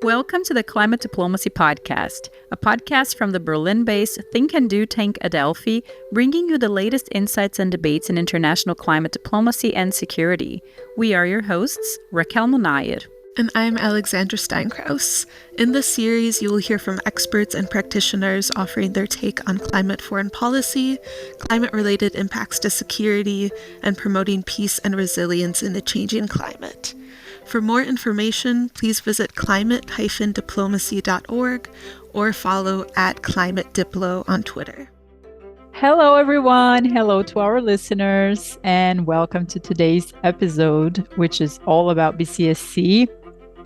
Welcome to the Climate Diplomacy Podcast, a podcast from the Berlin-based Think and Do tank Adelphi, bringing you the latest insights and debates in international climate diplomacy and security. We are your hosts, Raquel Monayer. And I'm Alexandra Steinkraus. In this series, you will hear from experts and practitioners offering their take on climate foreign policy, climate-related impacts to security, and promoting peace and resilience in a changing climate. For more information, please visit climate-diplomacy.org or follow @ClimateDiplo on Twitter. Hello, everyone. Hello to our listeners, and welcome to today's episode, which is all about BCSC.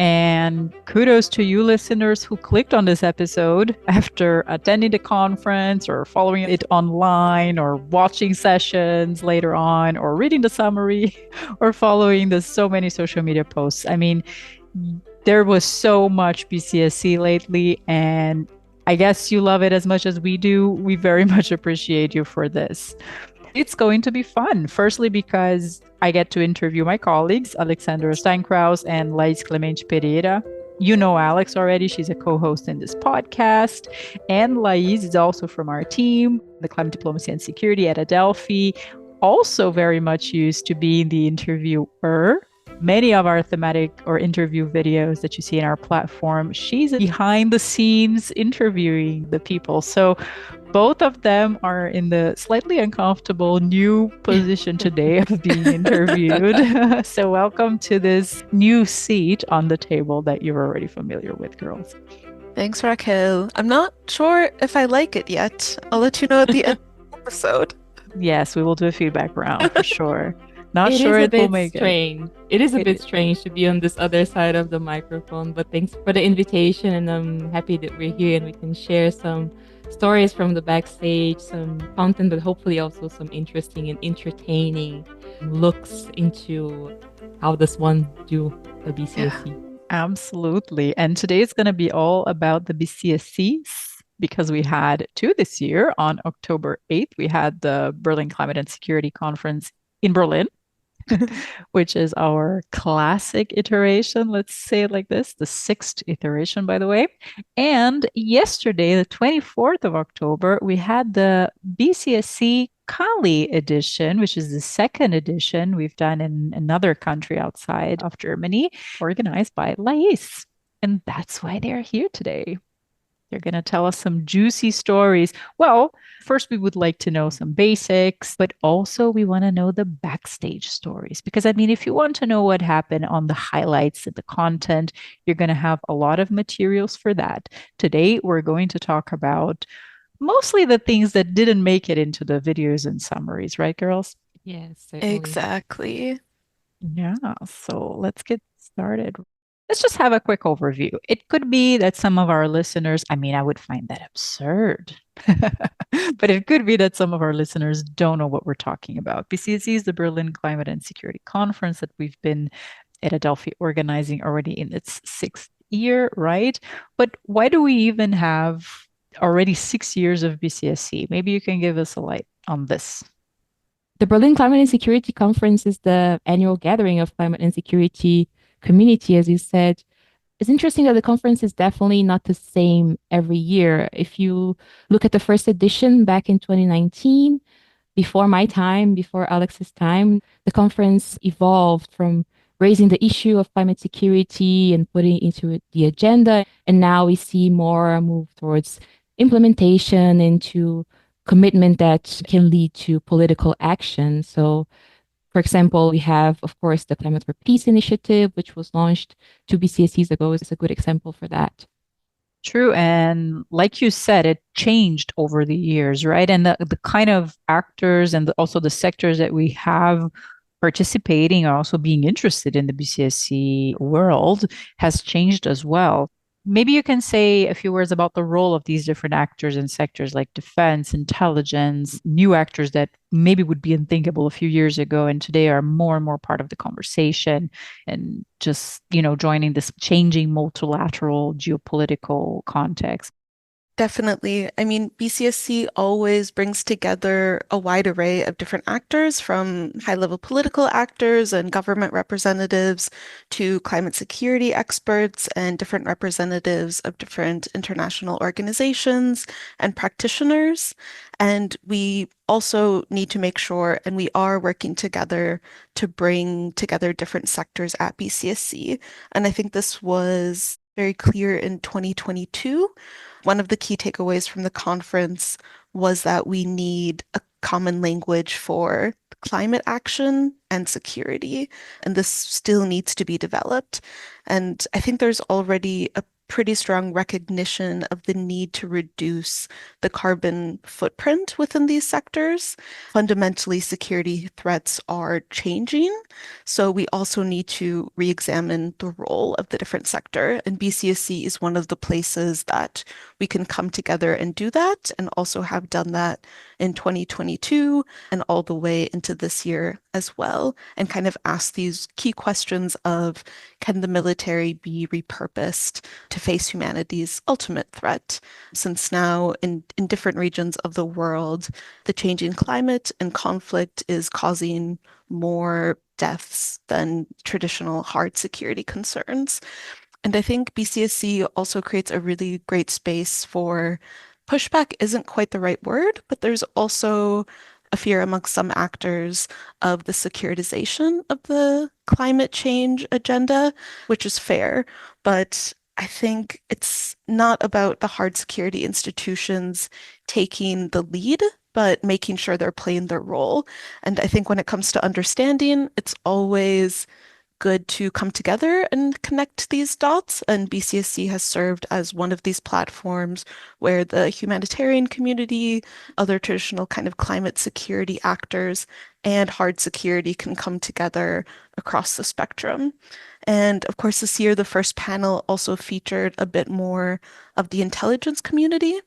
And kudos to you listeners who clicked on this episode after attending the conference or following it online or watching sessions later on or reading the summary or following the so many social media posts. I mean, there was so much BCSC lately, and I guess you love it as much as we do. We very much appreciate you for this. It's going to be fun. Firstly, because I get to interview my colleagues, Alexandra Steinkraus and Laís Clemente. You know Alex already. She's a co-host in this podcast. And Laís is also from our team, the Climate Diplomacy and Security at Adelphi, also very much used to being the interviewer. Many of our thematic or interview videos that you see in our platform, she's behind the scenes interviewing the people. So both of them are in the slightly uncomfortable new position today of being interviewed. So welcome to this new seat on the table that you're already familiar with, girls. Thanks, Raquel. I'm not sure if I like it yet. I'll let you know at the end of the episode. Yes, we will do a feedback round for sure. Not sure it will make strange. It is a bit strange to be on this other side of the microphone, but thanks for the invitation, and I'm happy that we're here and we can share some stories from the backstage, some content, but hopefully also some interesting and entertaining looks into how does one do the BCSC. Yeah, absolutely. And today is going to be all about the BCSCs, because we had two this year. On October 8th, we had the Berlin Climate and Security Conference in Berlin, which is our classic iteration, let's say it like this, the 6th iteration, by the way. And yesterday, the 24th of October, we had the BCSC Cali edition, which is the second edition we've done in another country outside of Germany, organized by Laís. And that's why they're here today. They're going to tell us some juicy stories. Well, first, we would like to know some basics, but also we want to know the backstage stories. Because, I mean, if you want to know what happened on the highlights and the content, you're going to have a lot of materials for that. Today, we're going to talk about mostly the things that didn't make it into the videos and summaries, right, girls? Yes, certainly. Exactly. Yeah, so let's get started. Let's just have a quick overview. It could be that some of our listeners, I mean, I would find that absurd, but it could be that some of our listeners don't know what we're talking about. BCSC is the Berlin Climate and Security Conference that we've been at Adelphi organizing already in its 6th year, right? But why do we even have already 6 years of BCSC? Maybe you can give us a light on this. The Berlin Climate and Security Conference is the annual gathering of climate and security community, as you said. It's interesting that the conference is definitely not the same every year. If you look at the first edition back in 2019, before my time, before Alex's time, the conference evolved from raising the issue of climate security and putting it into the agenda. And now we see more move towards implementation into commitment that can lead to political action. So, for example, we have, of course, the Climate for Peace initiative, which was launched 2 BCSCs ago, is a good example for that. True. And like you said, it changed over the years, right? And the kind of actors and also the sectors that we have participating or also being interested in the BCSC world has changed as well. Maybe you can say a few words about the role of these different actors and sectors like defense, intelligence, new actors that maybe would be unthinkable a few years ago and today are more and more part of the conversation and just, joining this changing multilateral geopolitical context. Definitely. I mean, BCSC always brings together a wide array of different actors, from high-level political actors and government representatives to climate security experts and different representatives of different international organizations and practitioners. And we also need to make sure, and we are working together to bring together different sectors at BCSC. And I think this was very clear in 2022. One of the key takeaways from the conference was that we need a common language for climate action and security, and this still needs to be developed. And I think there's already a pretty strong recognition of the need to reduce the carbon footprint within these sectors. Fundamentally, security threats are changing, so we also need to re-examine the role of the different sector, and BCSC is one of the places that we can come together and do that, and also have done that in 2022 and all the way into this year as well, and kind of ask these key questions of, can the military be repurposed to face humanity's ultimate threat? Since now in different regions of the world, the changing climate and conflict is causing more deaths than traditional hard security concerns. And I think BCSC also creates a really great space for pushback isn't quite the right word, but there's also a fear amongst some actors of the securitization of the climate change agenda, which is fair. But I think it's not about the hard security institutions taking the lead, but making sure they're playing their role. And I think when it comes to understanding, it's always good to come together and connect these dots. And BCSC has served as one of these platforms where the humanitarian community, other traditional kind of climate security actors, and hard security can come together across the spectrum. And of course, this year, the first panel also featured a bit more of the intelligence community,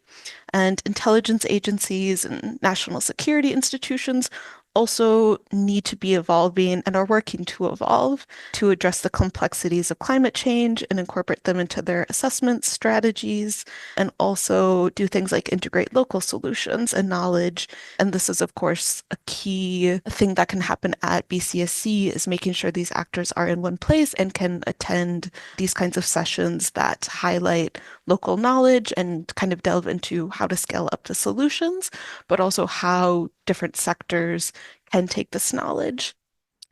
and intelligence agencies and national security institutions also need to be evolving and are working to evolve to address the complexities of climate change and incorporate them into their assessment strategies, and also do things like integrate local solutions and knowledge. And this is, of course, a key thing that can happen at BCSC, is making sure these actors are in one place and can attend these kinds of sessions that highlight local knowledge and kind of delve into how to scale up the solutions, but also how different sectors can take this knowledge.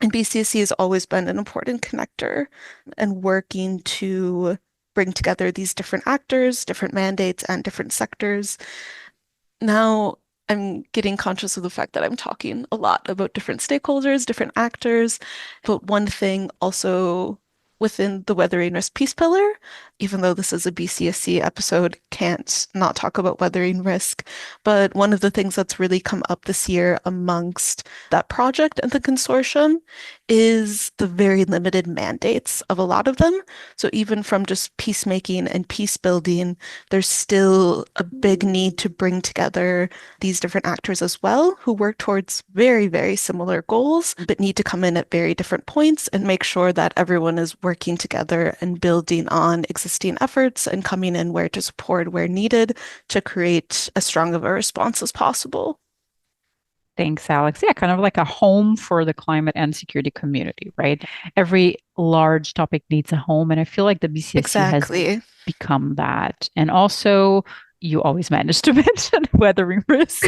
And BCSC has always been an important connector and working to bring together these different actors, different mandates, and different sectors. Now, I'm getting conscious of the fact that I'm talking a lot about different stakeholders, different actors, but one thing also within the weathering risk peace pillar, even though this is a BCSC episode, can't not talk about weathering risk. But one of the things that's really come up this year amongst that project and the consortium is the very limited mandates of a lot of them. So even from just peacemaking and peace building, there's still a big need to bring together these different actors as well, who work towards very, very similar goals, but need to come in at very different points and make sure that everyone is working together and building on existing efforts and coming in where to support where needed to create as strong of a response as possible. Thanks, Alex. Yeah, kind of like a home for the climate and security community, right? Every large topic needs a home, and I feel like the BCSC has Exactly. become that. And also, you always manage to mention weathering risk.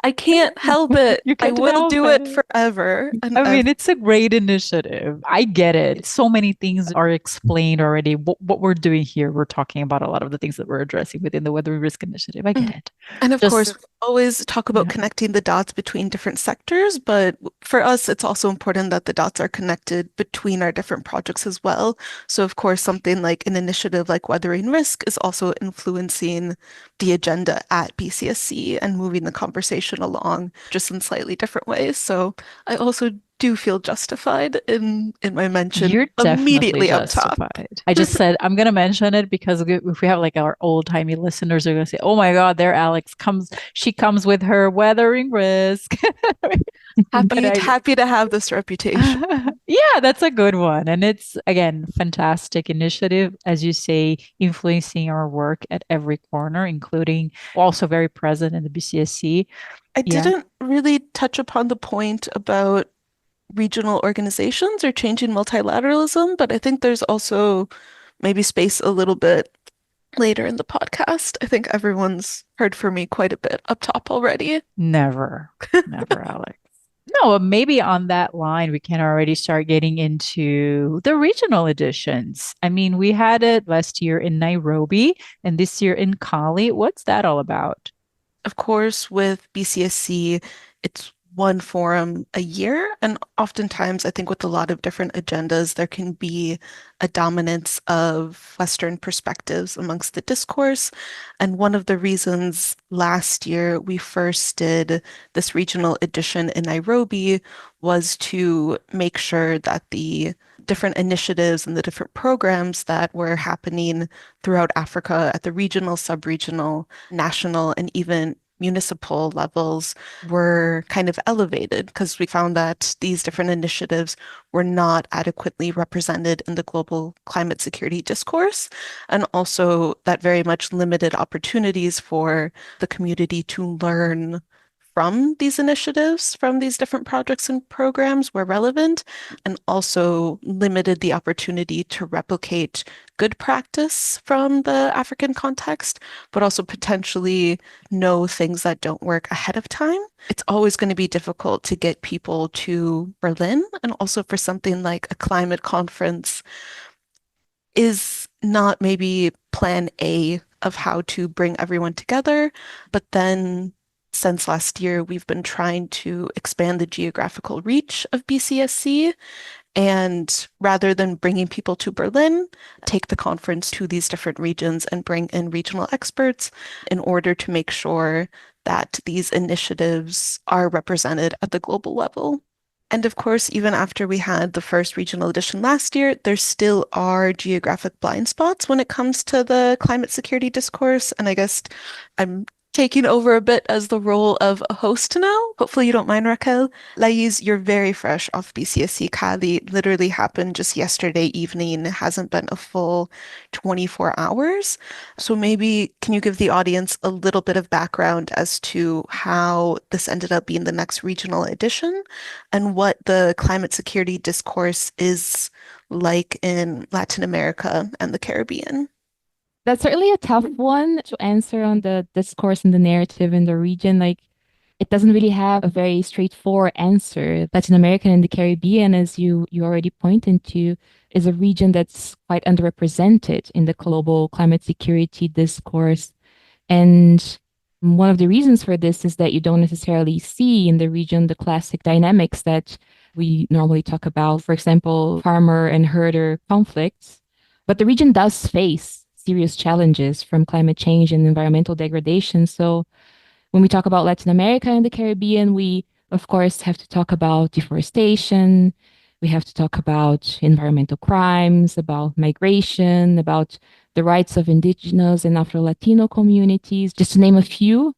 I can't help it. You I can't will help do it it. forever and I ever. mean, it's a great initiative. I get it. So many things are explained already. What we're doing here, we're talking about a lot of the things that we're addressing within the Weathering Risk Initiative. I get it. And of course, Just, we always talk about yeah. connecting the dots between different sectors, but for us, it's also important that the dots are connected between our different projects as well. So, of course, something like an initiative like Weathering Risk is also influencing the agenda at BCSC and moving the conversation along just in slightly different ways. So, I also do feel justified in my mention. You're definitely immediately up top. justified. I just said I'm going to mention it because if we have like our old timey listeners, are going to say, "Oh my God, there Alex comes. She comes with her weathering risk." Happy to have this reputation. Yeah, that's a good one. And it's, again, fantastic initiative, as you say, influencing our work at every corner, including also very present in the BCSC. I Yeah. didn't really touch upon the point about regional organizations or changing multilateralism, but I think there's also maybe space a little bit later in the podcast. I think everyone's heard from me quite a bit up top already. Never, Alex. No, maybe on that line, we can already start getting into the regional editions. I mean, we had it last year in Nairobi and this year in Cali. What's that all about? Of course, with BCSC, it's one forum a year. And oftentimes, I think with a lot of different agendas, there can be a dominance of Western perspectives amongst the discourse. And one of the reasons last year we first did this regional edition in Nairobi was to make sure that the different initiatives and the different programs that were happening throughout Africa at the regional, sub-regional, national, and even municipal levels were kind of elevated because we found that these different initiatives were not adequately represented in the global climate security discourse, and also that very much limited opportunities for the community to learn from these initiatives, from these different projects and programs were relevant, and also limited the opportunity to replicate good practice from the African context, but also potentially know things that don't work ahead of time. It's always going to be difficult to get people to Berlin, and also for something like a climate conference is not maybe plan A of how to bring everyone together, but then since last year, we've been trying to expand the geographical reach of BCSC. And rather than bringing people to Berlin, take the conference to these different regions and bring in regional experts in order to make sure that these initiatives are represented at the global level. And of course, even after we had the first regional edition last year, there still are geographic blind spots when it comes to the climate security discourse. And I guess I'm taking over a bit as the role of a host now. Hopefully you don't mind, Raquel. Laís, you're very fresh off BCSC Cali. Literally happened just yesterday evening. It hasn't been a full 24 hours. So maybe can you give the audience a little bit of background as to how this ended up being the next regional edition and what the climate security discourse is like in Latin America and the Caribbean? That's certainly a tough one to answer on the discourse and the narrative in the region. Like, it doesn't really have a very straightforward answer. Latin America and the Caribbean, as you already pointed to, is a region that's quite underrepresented in the global climate security discourse. And one of the reasons for this is that you don't necessarily see in the region the classic dynamics that we normally talk about, for example, farmer and herder conflicts. But the region does face serious challenges from climate change and environmental degradation. So when we talk about Latin America and the Caribbean, we, of course, have to talk about deforestation. We have to talk about environmental crimes, about migration, about the rights of indigenous and Afro-Latino communities, just to name a few.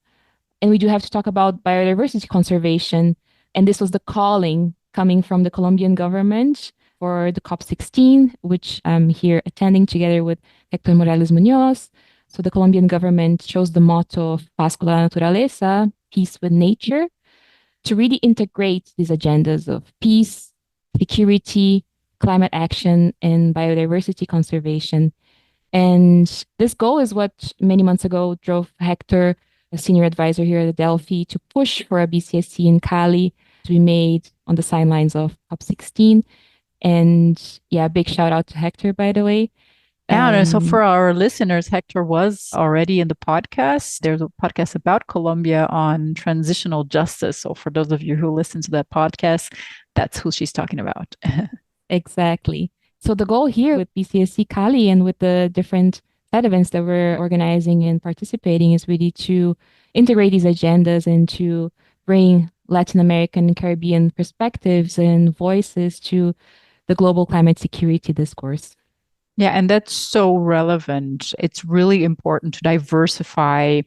And we do have to talk about biodiversity conservation. And this was the calling coming from the Colombian government for the COP16, which I'm here attending together with Héctor Morales Muñoz. So the Colombian government chose the motto of Paz con la Naturaleza, peace with nature, to really integrate these agendas of peace, security, climate action, and biodiversity conservation. And this goal is what many months ago drove Hector, a senior advisor here at Delphi, to push for a BCSC in Cali to be made on the sidelines of COP16. And yeah, big shout out to Hector, by the way. Yeah, no, so for our listeners, Hector was already in the podcast. There's a podcast about Colombia on transitional justice. So for those of you who listen to that podcast, that's who she's talking about. Exactly. So the goal here with BCSC Cali and with the different side events that we're organizing and participating is really to integrate these agendas and to bring Latin American and Caribbean perspectives and voices to the global climate security discourse. Yeah, and that's so relevant. It's really important to diversify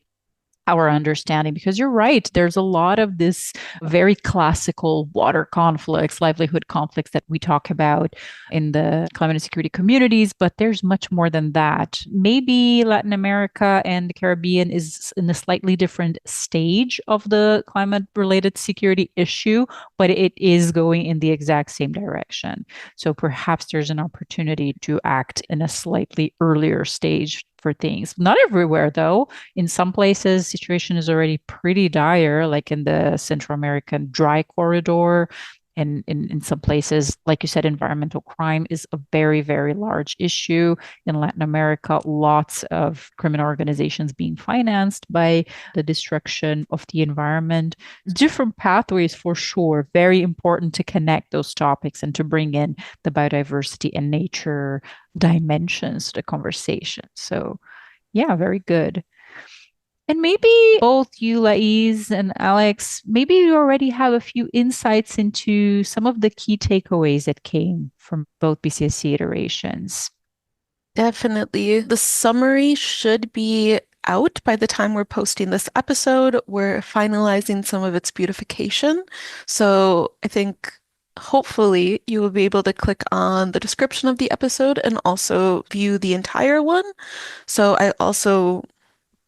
our understanding because you're right, there's a lot of this very classical water conflicts, livelihood conflicts that we talk about in the climate and security communities, but there's much more than that. Maybe Latin America and the Caribbean is in a slightly different stage of the climate related security issue, but it is going in the exact same direction. So perhaps there's an opportunity to act in a slightly earlier stage for things. Not everywhere, though. In some places, situation is already pretty dire, like in the Central American dry corridor. And in some places, like you said, environmental crime is a very, very large issue. In Latin America, lots of criminal organizations being financed by the destruction of the environment. Different pathways for sure. Very important to connect those topics and to bring in the biodiversity and nature dimensions to the conversation. So, yeah, very good. And maybe both you, Laís, and Alex, maybe you already have a few insights into some of the key takeaways that came from both BCSC iterations. Definitely. The summary should be out by the time we're posting this episode. We're finalizing some of its beautification. So I think hopefully you will be able to click on the description of the episode and also view the entire one. So I also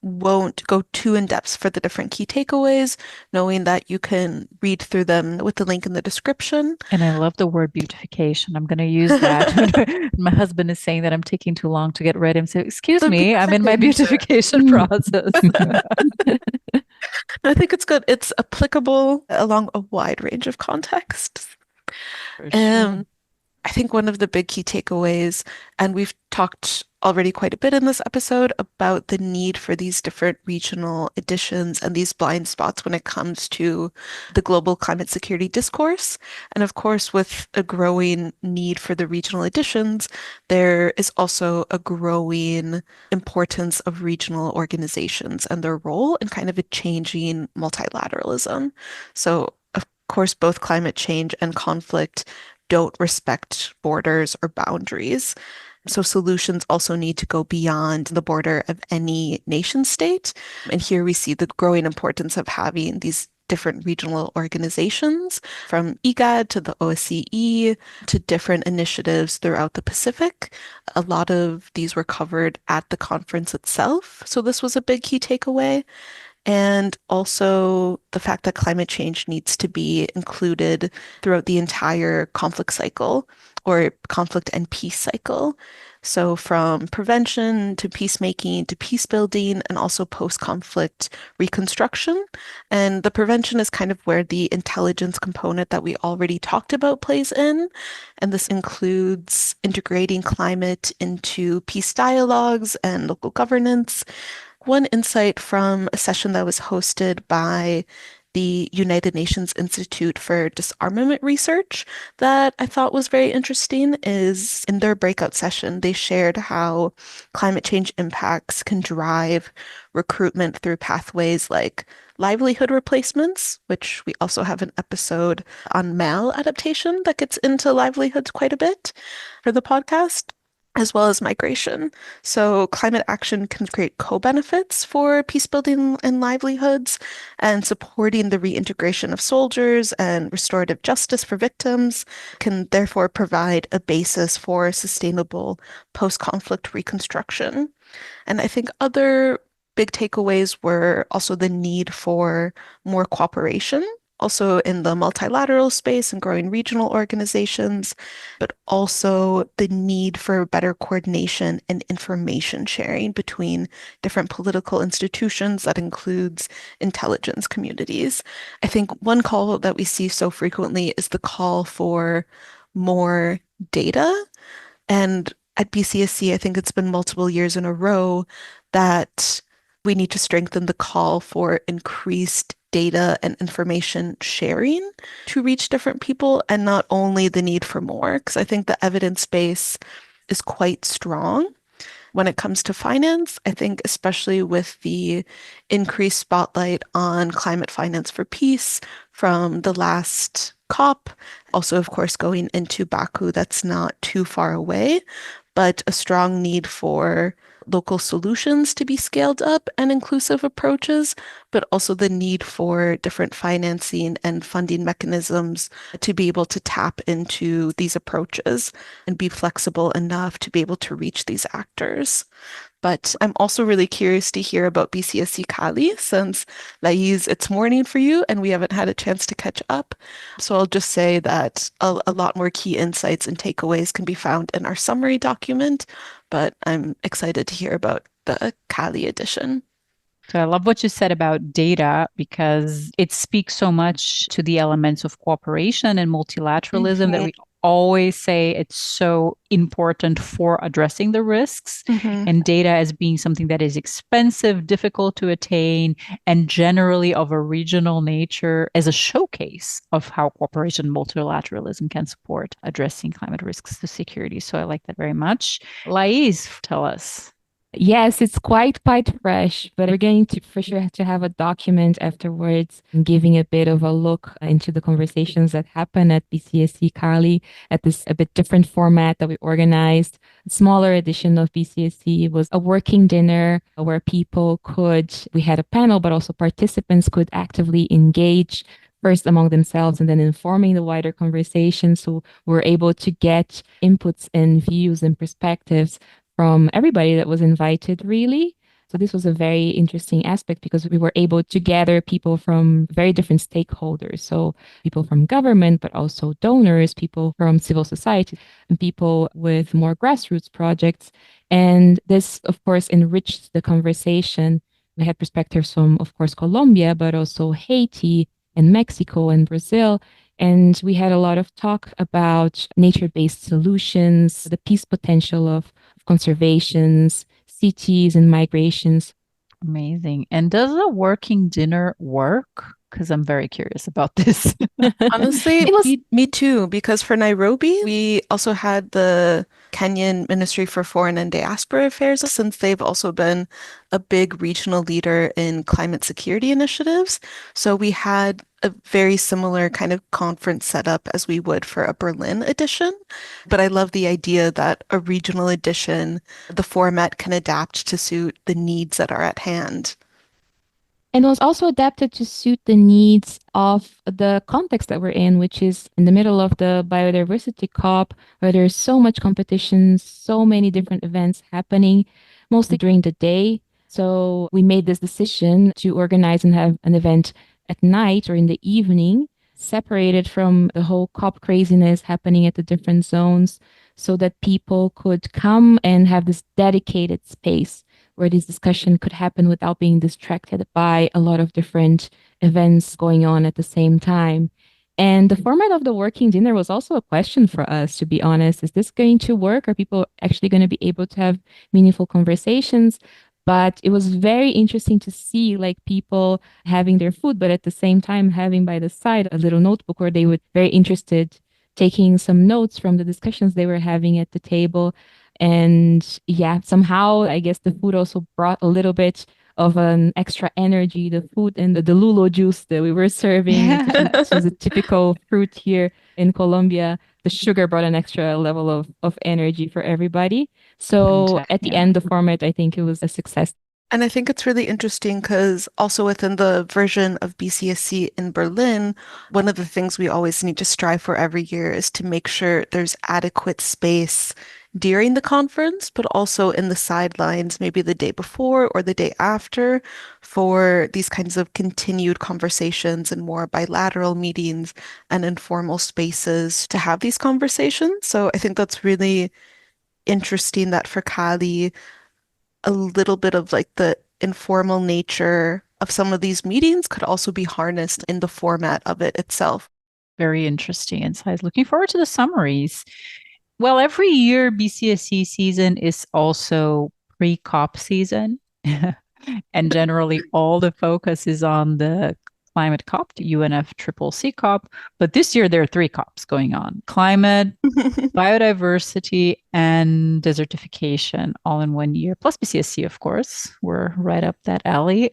won't go too in depth for the different key takeaways, knowing that you can read through them with the link in the description. And I love the word beautification. I'm going to use that. My husband is saying that I'm taking too long to get ready. I'm saying, excuse The me, I'm in my beautification process. I think it's good. It's applicable along a wide range of contexts. For sure. I think one of the big key takeaways, and we've talked already quite a bit in this episode about the need for these different regional editions and these blind spots when it comes to the global climate security discourse. And of course, with a growing need for the regional editions, there is also a growing importance of regional organizations and their role in kind of a changing multilateralism. So, of course, both climate change and conflict don't respect borders or boundaries. So solutions also need to go beyond the border of any nation state. And here we see the growing importance of having these different regional organizations, from IGAD to the OSCE to different initiatives throughout the Pacific. A lot of these were covered at the conference itself. So this was a big key takeaway. And also the fact that climate change needs to be included throughout the entire conflict cycle or conflict and peace cycle. So from prevention to peacemaking to peace building and also post-conflict reconstruction. And the prevention is kind of where the intelligence component that we already talked about plays in. And this includes integrating climate into peace dialogues and local governance. One insight from a session that was hosted by the United Nations Institute for Disarmament Research that I thought was very interesting is in their breakout session, they shared how climate change impacts can drive recruitment through pathways like livelihood replacements, which we also have an episode on maladaptation that gets into livelihoods quite a bit for the podcast, as well as migration. So climate action can create co-benefits for peace building and livelihoods, and supporting the reintegration of soldiers and restorative justice for victims can therefore provide a basis for sustainable post-conflict reconstruction. And I think other big takeaways were also the need for more cooperation, also in the multilateral space and growing regional organizations, but also the need for better coordination and information sharing between different political institutions that includes intelligence communities. I think one call that we see so frequently is the call for more data. And at BCSC, I think it's been multiple years in a row that we need to strengthen the call for increased data and information sharing to reach different people, and not only the need for more, because I think the evidence base is quite strong when it comes to finance, I think especially with the increased spotlight on climate finance for peace from the last COP, also, of course, going into Baku, that's not too far away, but a strong need for local solutions to be scaled up and inclusive approaches, but also the need for different financing and funding mechanisms to be able to tap into these approaches and be flexible enough to be able to reach these actors. But I'm also really curious to hear about BCSC Cali since Laís, it's morning for you and we haven't had a chance to catch up. So I'll just say that a lot more key insights and takeaways can be found in our summary document, but I'm excited to hear about the Cali edition. So I love what you said about data because it speaks so much to the elements of cooperation and multilateralism that we always say it's so important for addressing the risks, and data as being something that is expensive, difficult to attain, and generally of a regional nature as a showcase of how cooperation and multilateralism can support addressing climate risks to security. So I like that very much. Laís, tell us. Yes, it's quite fresh, but we're going to for sure to have a document afterwards, giving a bit of a look into the conversations that happen at BCSC Cali at this a bit different format that we organized. A smaller edition of BCSC was a working dinner where we had a panel, but also participants could actively engage first among themselves and then informing the wider conversation. So we're able to get inputs and views and perspectives from everybody that was invited, really. So this was a very interesting aspect because we were able to gather people from very different stakeholders. So people from government, but also donors, people from civil society, and people with more grassroots projects. And this, of course, enriched the conversation. We had perspectives from, of course, Colombia, but also Haiti and Mexico and Brazil. And we had a lot of talk about nature-based solutions, the peace potential of conservations, cities, and migrations. Amazing. And does a working dinner work? Because I'm very curious about this. Honestly, me too, because for Nairobi, we also had the Kenyan Ministry for Foreign and Diaspora Affairs, since they've also been a big regional leader in climate security initiatives. So we had a very similar kind of conference setup as we would for a Berlin edition. But I love the idea that a regional edition, the format can adapt to suit the needs that are at hand. And it was also adapted to suit the needs of the context that we're in, which is in the middle of the biodiversity COP, where there's so much competition, so many different events happening, mostly during the day. So we made this decision to organize and have an event at night or in the evening, separated from the whole COP craziness happening at the different zones, so that people could come and have this dedicated space where this discussion could happen without being distracted by a lot of different events going on at the same time. And the format of the working dinner was also a question for us, to be honest. Is this going to work? Are people actually going to be able to have meaningful conversations? But it was very interesting to see like people having their food, but at the same time having by the side a little notebook where they were very interested, taking some notes from the discussions they were having at the table. And yeah, somehow I guess the food also brought a little bit of an extra energy. The food and the lulo juice that we were serving, which is a typical fruit here in Colombia. The sugar brought an extra level of energy for everybody. So at the end, the format, I think it was a success. And I think it's really interesting because also within the version of BCSC in Berlin, one of the things we always need to strive for every year is to make sure there's adequate space during the conference, but also in the sidelines, maybe the day before or the day after, for these kinds of continued conversations and more bilateral meetings and informal spaces to have these conversations. So I think that's really interesting that for Cali, a little bit of like the informal nature of some of these meetings could also be harnessed in the format of it itself. Very interesting insights. Looking forward to the summaries. Well, every year BCSC season is also pre-COP season. And generally all the focus is on the climate COP, the UNFCCC COP. But this year, there are 3 COPs going on: climate, biodiversity, and desertification all in one year, plus BCSC, of course. We're right up that alley.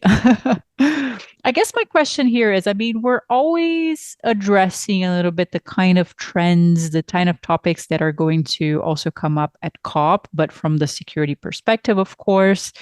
I guess my question here is, I mean, we're always addressing a little bit the kind of trends, the kind of topics that are going to also come up at COP, but from the security perspective, of course.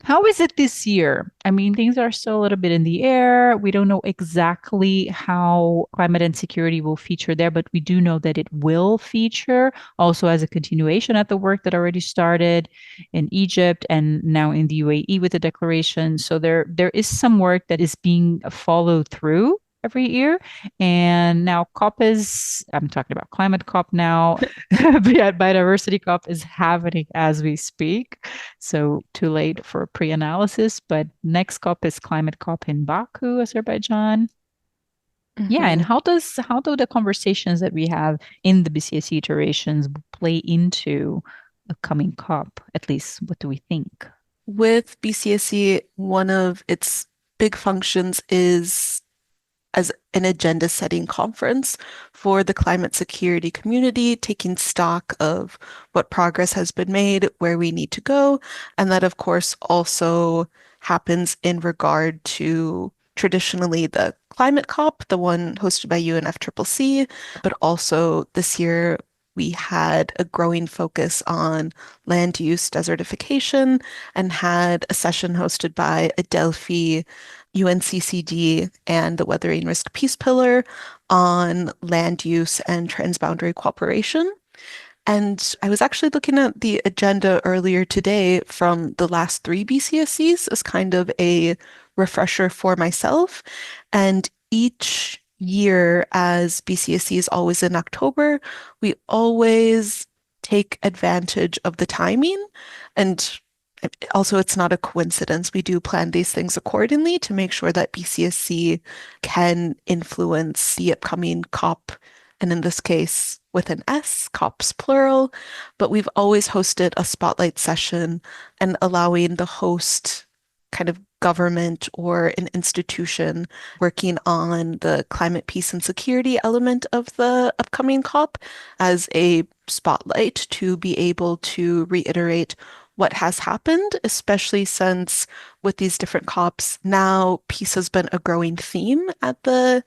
How is it this year? I mean, things are still a little bit in the air. We don't know exactly how climate and security will feature there, but we do know that it will feature also as a continuation at the work that already started in Egypt and now in the UAE with the declaration. So there is some work that is being followed through every year. And now COP is, I'm talking about climate COP now, but biodiversity COP is happening as we speak. So too late for pre-analysis, but next COP is climate COP in Baku, Azerbaijan. Yeah, and how do the conversations that we have in the BCSC iterations play into a coming COP? At least, what do we think? With BCSC, one of its big functions is as an agenda setting conference for the climate security community, taking stock of what progress has been made, where we need to go. And that, of course, also happens in regard to traditionally the climate COP, the one hosted by UNFCCC, but also this year we had a growing focus on land use desertification and had a session hosted by Adelphi, UNCCD, and the Weathering Risk Peace Pillar on land use and transboundary cooperation. And I was actually looking at the agenda earlier today from the last 3 BCSCs as kind of a refresher for myself. And each year, as BCSC is always in October, we always take advantage of the timing. And also, it's not a coincidence. We do plan these things accordingly to make sure that BCSC can influence the upcoming COP, and in this case, with an S, COPs plural. But we've always hosted a spotlight session and allowing the host kind of government or an institution working on the climate, peace, and security element of the upcoming COP as a spotlight to be able to reiterate what has happened, especially since with these different COPs, now peace has been a growing theme at the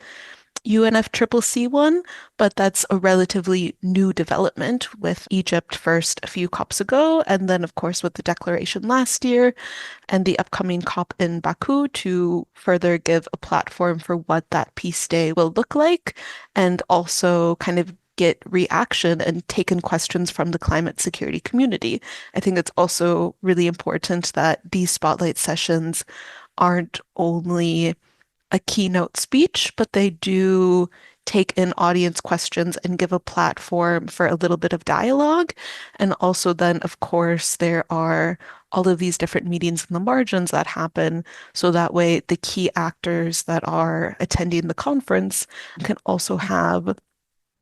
UNFCCC one, but that's a relatively new development with Egypt first a few COPs ago, and then, of course, with the declaration last year and the upcoming COP in Baku to further give a platform for what that peace day will look like, and also kind of get reaction and taken questions from the climate security community. I think it's also really important that these spotlight sessions aren't only a keynote speech, but they do take in audience questions and give a platform for a little bit of dialogue. And also then, of course, there are all of these different meetings in the margins that happen. So that way the key actors that are attending the conference can also have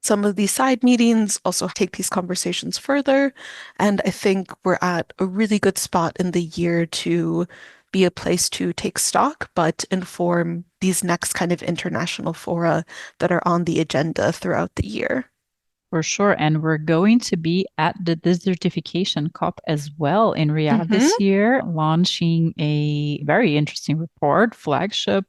some of these side meetings, also take these conversations further. And I think we're at a really good spot in the year to be a place to take stock, but inform these next kind of international fora that are on the agenda throughout the year. For sure. And we're going to be at the desertification COP as well in Riyadh this year, launching a very interesting report, flagship,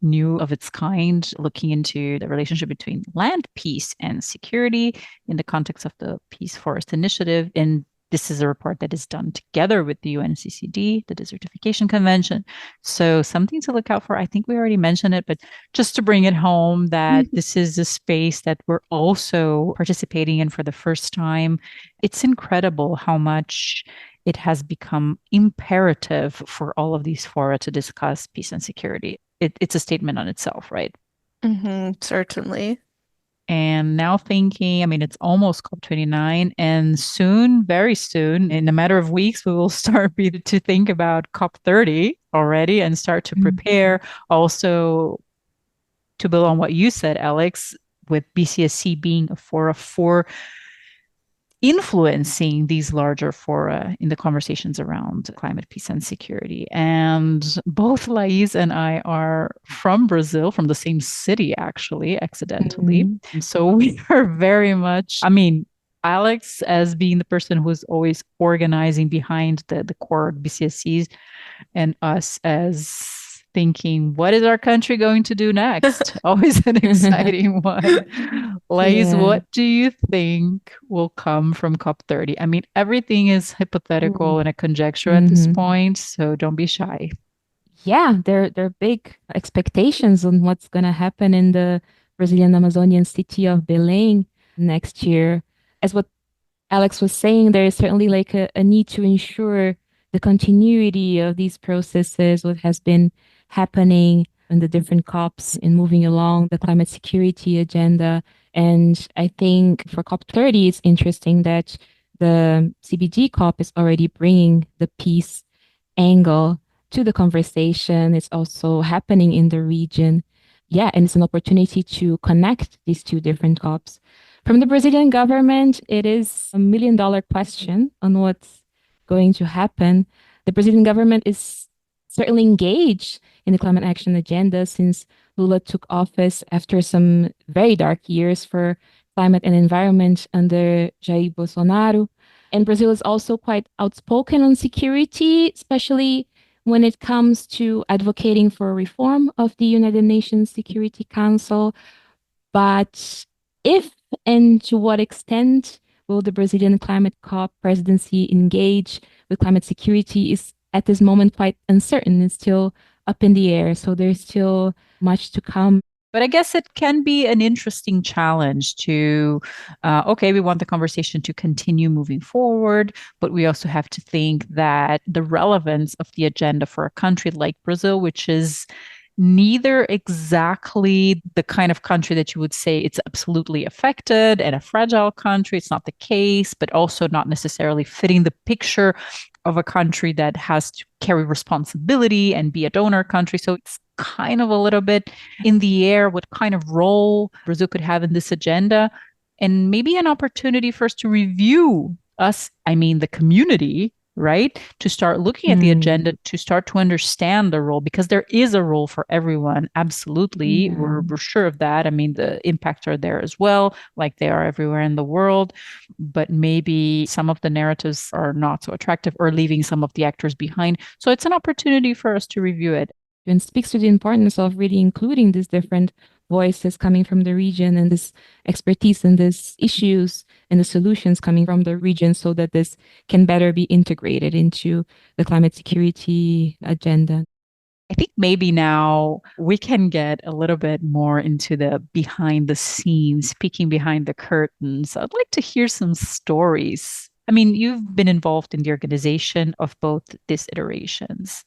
new of its kind, looking into the relationship between land, peace, and security in the context of the Peace Forest Initiative. And this is a report that is done together with the UNCCD, the Desertification Convention. So something to look out for. I think we already mentioned it, but just to bring it home that this is a space that we're also participating in for the first time. It's incredible how much it has become imperative for all of these fora to discuss peace and security. It's a statement on itself, right? Certainly. And now thinking, I mean, it's almost COP29, and soon, very soon, in a matter of weeks, we will start to think about COP30 already and start to prepare. Also, to build on what you said, Alex, with BCSC being a fora for influencing these larger fora in the conversations around climate, peace, and security. And both Laís and I are from Brazil, from the same city, actually, accidentally. Mhm. So we are very much, I mean, Alex as being the person who's always organizing behind the core BCSCs, and us as thinking, what is our country going to do next? Always an exciting one. Laís, Yeah. what do you think will come from COP30? I mean, everything is hypothetical and a conjecture at this Mhm. point, so don't be shy. Yeah, there are big expectations on what's going to happen in the Brazilian Amazonian city of Belém next year. As what Alex was saying, there is certainly like a need to ensure the continuity of these processes, what has been happening in the different COPs in moving along the climate security agenda. And I think for COP30, it's interesting that the CBD COP is already bringing the peace angle to the conversation. It's also happening in the region. Yeah, and it's an opportunity to connect these two different COPs. From the Brazilian government, it is $1 million question on what's going to happen. The Brazilian government is certainly engaged in the climate action agenda since Lula took office after some very dark years for climate and environment under Jair Bolsonaro. And Brazil is also quite outspoken on security, especially when it comes to advocating for reform of the United Nations Security Council. But if and to what extent will the Brazilian Climate COP presidency engage with climate security is at this moment quite uncertain. It's still up in the air. So there's still much to come. But I guess it can be an interesting challenge to, okay, we want the conversation to continue moving forward, but we also have to think that the relevance of the agenda for a country like Brazil, which is neither exactly the kind of country that you would say it's absolutely affected and a fragile country, it's not the case, but also not necessarily fitting the picture of a country that has to carry responsibility and be a donor country. So it's kind of a little bit in the air what kind of role Brazil could have in this agenda, and maybe an opportunity for us to review us, I mean, the community, right? To start looking at the agenda, to start to understand the role, because there is a role for everyone. Absolutely. Yeah. We're sure of that. I mean, the impacts are there as well, like they are everywhere in the world. But maybe some of the narratives are not so attractive or leaving some of the actors behind. So it's an opportunity for us to review it. And speaks to the importance of really including these different voices coming from the region and this expertise and these issues and the solutions coming from the region so that this can better be integrated into the climate security agenda. I think maybe now we can get a little bit more into the behind the scenes, peeking behind the curtains. I'd like to hear some stories. I mean, you've been involved in the organization of both these iterations,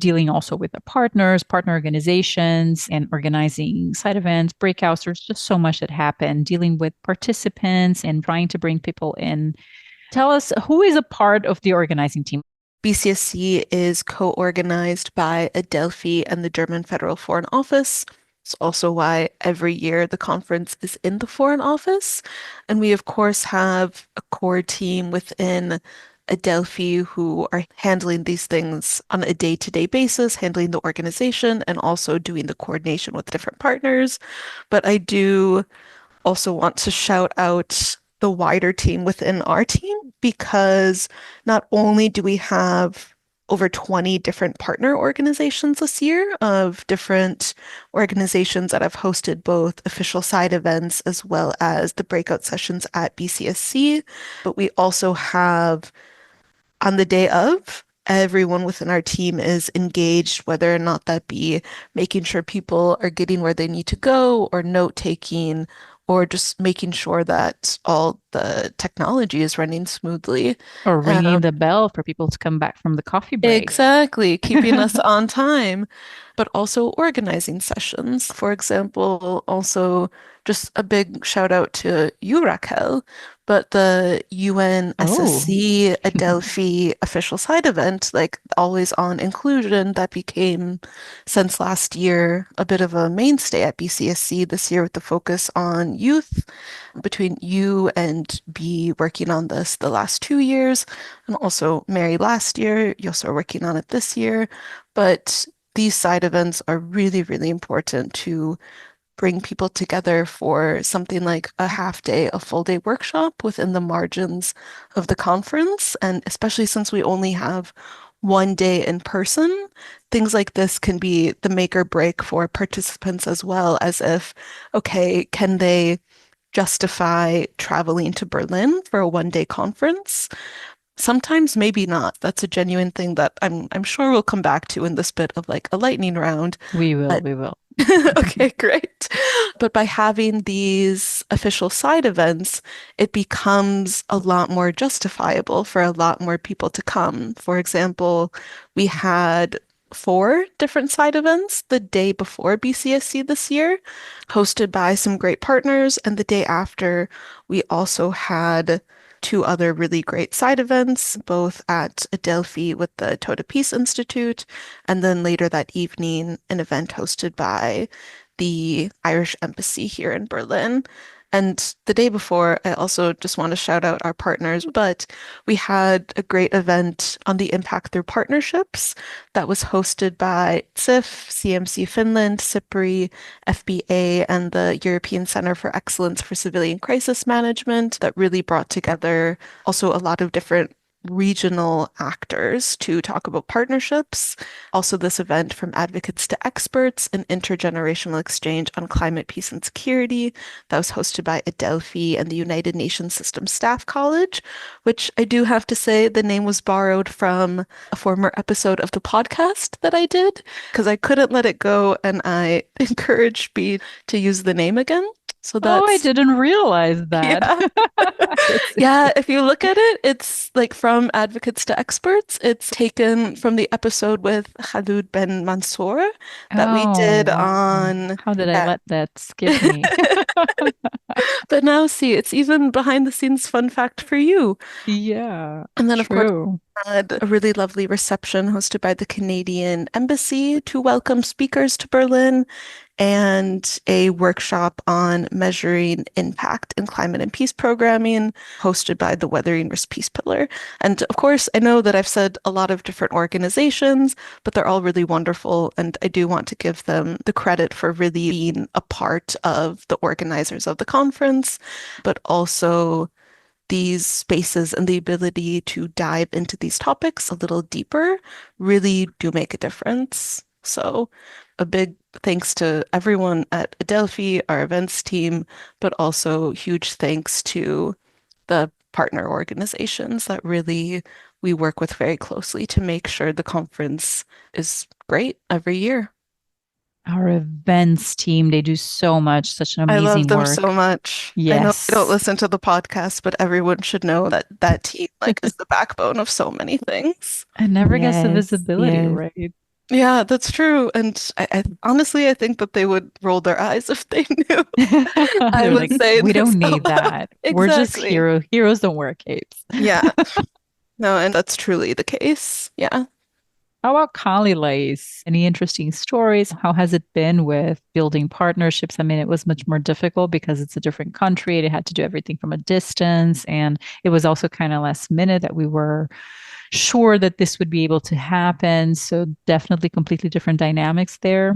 dealing also with the partners, partner organizations, and organizing side events, breakouts. There's just so much that happened, dealing with participants and trying to bring people in. Tell us, who is a part of the organizing team? BCSC is co-organized by Adelphi and the German Federal Foreign Office. It's also why every year the conference is in the Foreign Office. And we, of course, have a core team within Adelphi who are handling these things on a day-to-day basis, handling the organization and also doing the coordination with different partners. But I do also want to shout out the wider team within our team because not only do we have over 20 different partner organizations this year of different organizations that have hosted both official side events as well as the breakout sessions at BCSC, but we also have on the day of, everyone within our team is engaged, whether or not that be making sure people are getting where they need to go, or note taking, or just making sure that all the technology is running smoothly. Or ringing the bell for people to come back from the coffee break. Exactly, keeping us on time, but also organizing sessions. For example, also just a big shout out to you, Raquel, but the UNSSC Adelphi official side event, like always on inclusion, that became since last year a bit of a mainstay at BCSC this year with the focus on youth. Between you and B working on this the last 2 years, and also Mary last year, you also are working on it this year. But these side events are really, really important to bring people together for something like a half day, a full day workshop within the margins of the conference. And especially since we only have one day in person, things like this can be the make or break for participants as well, as if, okay, can they justify traveling to Berlin for a one-day conference? Sometimes maybe not. That's a genuine thing that I'm sure we'll come back to in this bit of like a lightning round. We will, But we will. okay, great. But by having these official side events, it becomes a lot more justifiable for a lot more people to come. For example, we had 4 different side events the day before BCSC this year, hosted by some great partners. And the day after, we also had 2 other really great side events, both at Adelphi with the Toda Peace Institute, and then later that evening, an event hosted by the Irish Embassy here in Berlin. And the day before, I also just want to shout out our partners, but we had a great event on the impact through partnerships that was hosted by CIF, CMC Finland, CIPRI, FBA, and the European Center for Excellence for Civilian Crisis Management that really brought together also a lot of different regional actors to talk about partnerships. Also, this event from advocates to experts, an intergenerational exchange on climate, peace, and security that was hosted by Adelphi and the United Nations System Staff College, which I do have to say the name was borrowed from a former episode of the podcast that I did because I couldn't let it go and I encouraged B to use the name again. So Oh, I that's didn't realize that. yeah. Yeah, if you look at it, it's like from advocates to experts. It's taken from the episode with Khalud Ben Mansour that we Oh, did wow. on How did I yeah. let that skip me? But now see, it's even behind the scenes fun fact for you. Yeah, And then of course true. had a really lovely reception hosted by the Canadian Embassy to welcome speakers to Berlin and a workshop on measuring impact in climate and peace programming hosted by the Weathering Risk Peace Pillar. And of course, I know that I've said a lot of different organizations, but they're all really wonderful. And I do want to give them the credit for really being a part of the organizers of the conference, but also these spaces and the ability to dive into these topics a little deeper really do make a difference. So, a big thanks to everyone at Adelphi, our events team, but also huge thanks to the partner organizations that really we work with very closely to make sure the conference is great every year. Our events team, they do so much, such an I love amazing them so work. much. I know I don't Yes. listen to the podcast, but everyone should know that that team like is the backbone of so many things. It never gets the Yes, visibility, yes. right? Yeah, that's true. And I honestly, I think that they would roll their eyes if they knew. I They're would like, say we this don't out need loud. that. We're just Exactly. heroes. Heroes don't wear capes. Yeah. No, and that's truly the case. Yeah. How about Cali, Lace? Any interesting stories? How has it been with building partnerships? I mean, it was much more difficult because it's a different country. It had to do everything from a distance. And it was also kind of last minute that we were sure that this would be able to happen. So definitely completely different dynamics there.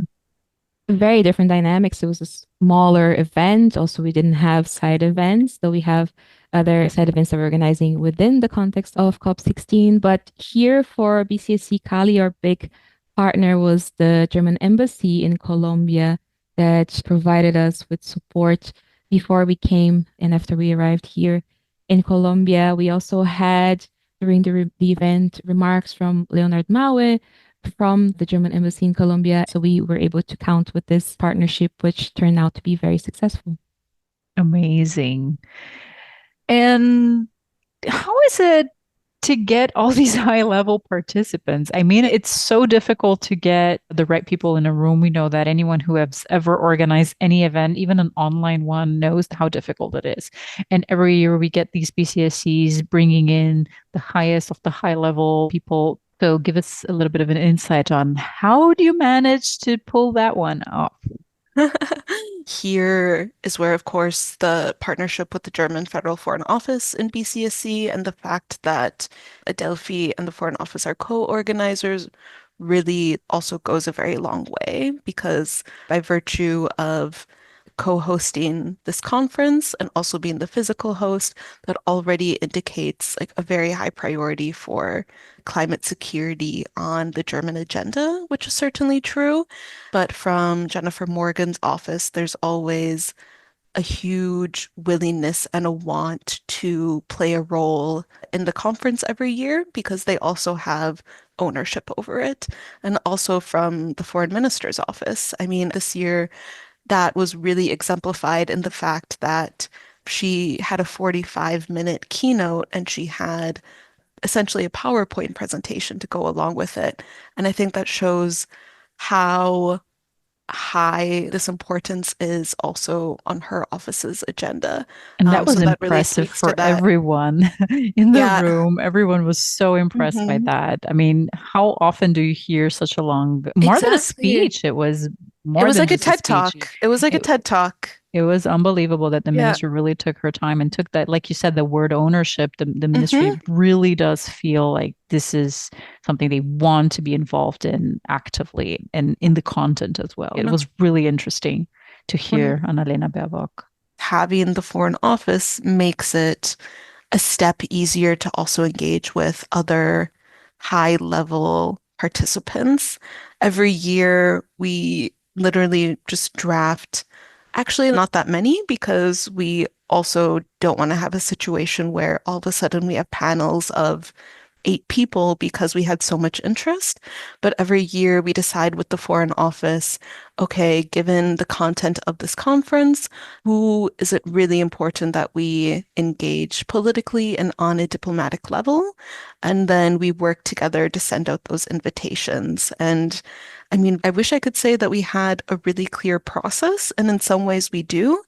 Very different dynamics. It was a smaller event. Also, we didn't have side events, though we have other side events that we're organizing within the context of COP16. But here for BCSC Cali, our big partner was the German embassy in Colombia that provided us with support before we came and after we arrived here in Colombia. We also had during the event remarks from Leonard Maue, from the German embassy in Colombia. So we were able to count with this partnership, which turned out to be very successful. Amazing. And how is it? to get all these high level participants. I mean, it's so difficult to get the right people in a room. We know that anyone who has ever organized any event, even an online one, knows how difficult it is. And every year we get these BCSCs bringing in the highest of the high level people. So give us a little bit of an insight on how do you manage to pull that one off? Here is where, of course, the partnership with the German Federal Foreign Office in BCSC and the fact that Adelphi and the Foreign Office are co-organizers really also goes a very long way because by virtue of co-hosting this conference and also being the physical host, that already indicates like a very high priority for climate security on the German agenda, which is certainly true. But from Jennifer Morgan's office, there's always a huge willingness and a want to play a role in the conference every year because they also have ownership over it. And also from the foreign minister's office. I mean, this year, that was really exemplified in the fact that she had a 45-minute keynote and she had essentially a PowerPoint presentation to go along with it. And I think that shows how high this importance is also on her office's agenda. And that was So that really impressive speaks to for that. everyone in the Yeah. room. Everyone was so impressed by Mhm. that. I mean, how often do you hear such a long, more than a Exactly. speech? It was It more was than like a just a TED speech. Talk. It was like a It, TED Talk. it was unbelievable that the Yeah. minister really took her time and took that, like you said, the word ownership. The ministry Hmm. really does feel like this is something they want to be involved in actively and in the content as well. It was really interesting to hear Annalena Baerbock. Having the Foreign Office makes it a step easier to also engage with other high level participants. Every year, we literally just draft, actually, not that many, because we also don't want to have a situation where all of a sudden we have panels of 8 people because we had so much interest. But every year we decide with the Foreign Office, okay, given the content of this conference, who is it really important that we engage politically and on a diplomatic level? And then we work together to send out those invitations. And I mean, I wish I could say that we had a really clear process, and in some ways we do,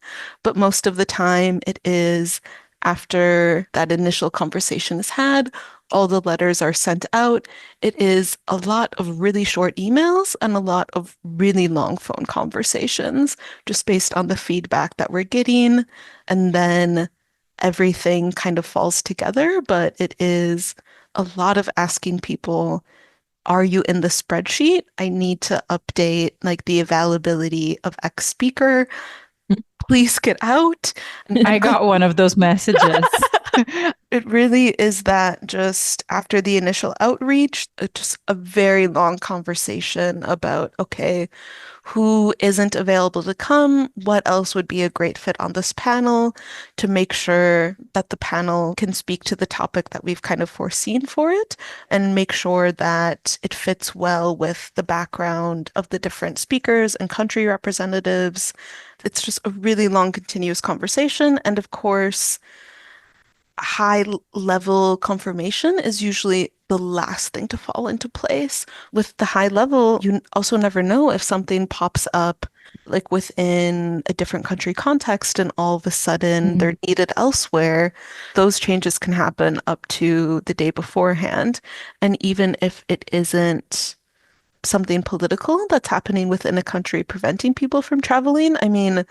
but most of the time it is after that initial conversation is had, all the letters are sent out. It is a lot of really short emails and a lot of really long phone conversations, just based on the feedback that we're getting. And then everything kind of falls together, but it is a lot of asking people, are you in the spreadsheet? I need to update like the availability of X speaker. Please get out. I got one of those messages. It really is that just after the initial outreach, just a very long conversation about, okay, who isn't available to come? What else would be a great fit on this panel to make sure that the panel can speak to the topic that we've kind of foreseen for it and make sure that it fits well with the background of the different speakers and country representatives. It's just a really long, continuous conversation. And of course, high level confirmation is usually the last thing to fall into place. With the high level, you also never know if something pops up like within a different country context and all of a sudden Mm. they're needed elsewhere. Those changes can happen up to the day beforehand. And even if it isn't something political that's happening within a country preventing people from traveling, I mean,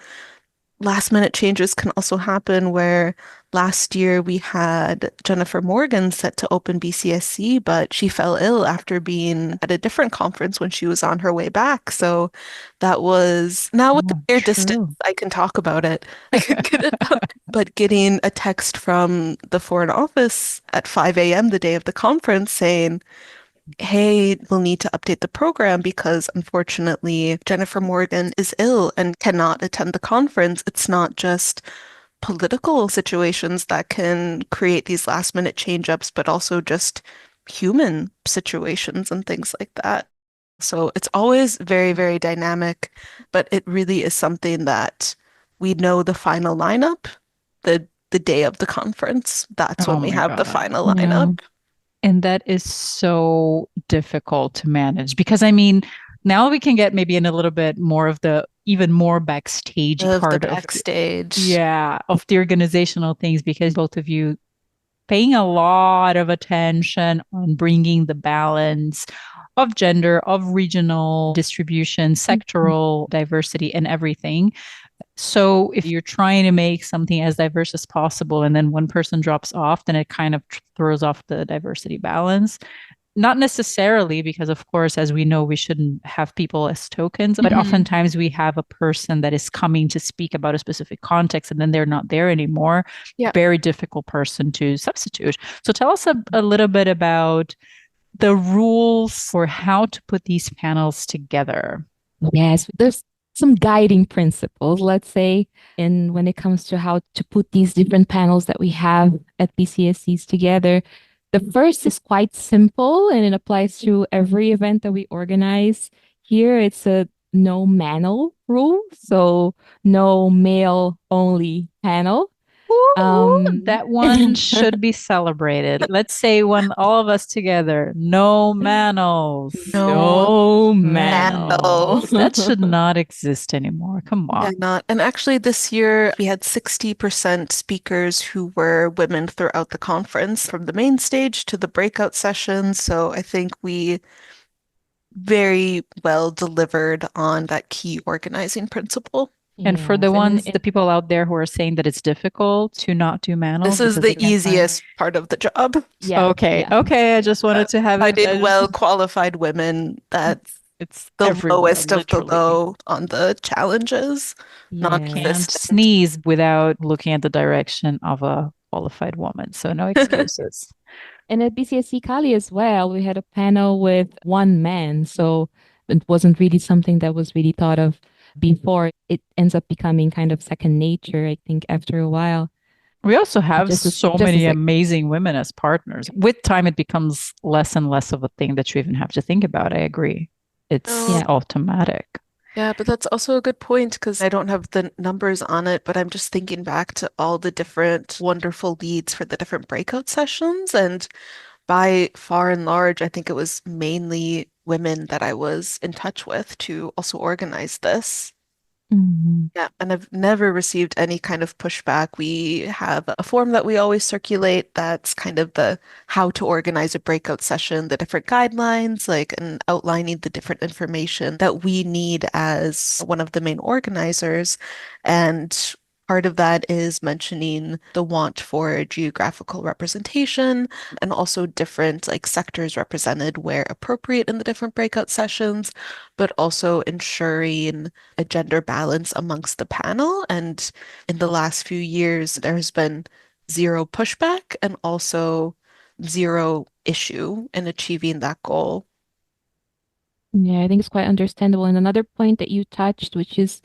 last minute changes can also happen where last year we had Jennifer Morgan set to open BCSC, but she fell ill after being at a different conference when she was on her way back. So that was now with the Oh, fair distance, true. I can talk about it. I can get it out. But getting a text from the Foreign Office at 5 a.m. the day of the conference saying, hey, we'll need to update the program because unfortunately Jennifer Morgan is ill and cannot attend the conference. It's not just political situations that can create these last minute change ups, but also just human situations and things like that. So it's always very, very dynamic, but it really is something that we know the final lineup the day of the conference. That's Oh when we my have the God. final Yeah. lineup. And that is so difficult to manage because I mean, now we can get maybe in a little bit more of the even more backstage Of the part backstage. of the organizational things because both of you paying a lot of attention on bringing the balance of gender, of regional distribution, sectoral diversity, and everything. So if you're trying to make something as diverse as possible and then one person drops off, then it kind of throws off the diversity balance. Not necessarily, because of course, as we know, we shouldn't have people as tokens, but oftentimes we have a person that is coming to speak about a specific context and then they're not there anymore. Yeah. Very difficult person to substitute. So tell us a little bit about the rules for how to put these panels together. Yes, there's some guiding principles, let's say, and when it comes to how to put these different panels that we have at BCSCs together. The first is quite simple and it applies to every event that we organize. Here it's a no manel rule, so no male only panel. That one should be celebrated. Let's say when all of us together, no manos. No manos. That should not exist anymore. Come on. Yeah, not. And actually, this year we had 60% speakers who were women throughout the conference, from the main stage to the breakout sessions. So I think we very well delivered on that key organizing principle. And for the Yes, ones, the people out there who are saying that it's difficult to not do manuals, This is because the again, easiest part of the job. yeah, okay, yeah. okay. I just wanted to have it. Finding well-qualified women, that's It's the everywhere, lowest of the literally. low on the challenges. Yeah. Can't Non-consistent. sneeze without looking at the direction of a qualified woman. So no excuses. And at BCSC Cali as well, we had a panel with one man. So it wasn't really something that was really thought of before. It ends up becoming kind of second nature, I think, after a while. We also have Just as- so just many as a- amazing women as partners. With time, it becomes less and less of a thing that you even have to think about. I agree. It's Yeah. automatic. Yeah, but that's also a good point because I don't have the numbers on it, but I'm just thinking back to all the different wonderful leads for the different breakout sessions. And by far and large, I think it was mainly women that I was in touch with to also organize this. Mhm. Yeah, and I've never received any kind of pushback. We have a form that we always circulate that's kind of the how to organize a breakout session, the different guidelines, like and outlining the different information that we need as one of the main organizers. And part of that is mentioning the want for geographical representation and also different like sectors represented where appropriate in the different breakout sessions, but also ensuring a gender balance amongst the panel. And in the last few years, there has been zero pushback and also zero issue in achieving that goal. Yeah, I think it's quite understandable. And another point that you touched, which is